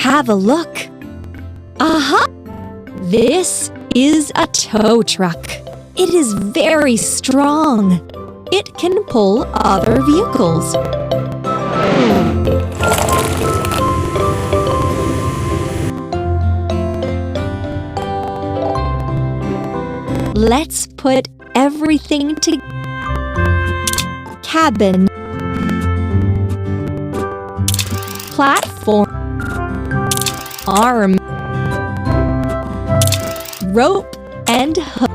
have a look. Aha! This is a tow truck. It is very strong. It can pull other vehicles. Let's put everything together. Cabin, platform, arm, rope and hook.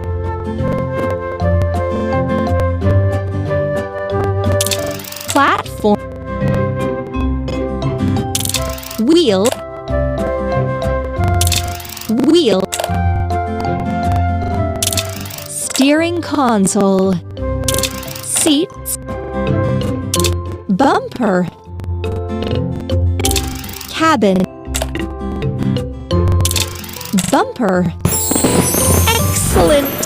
Platform, wheel, steering console, seats, bumper, cabin, bumper. Excellent!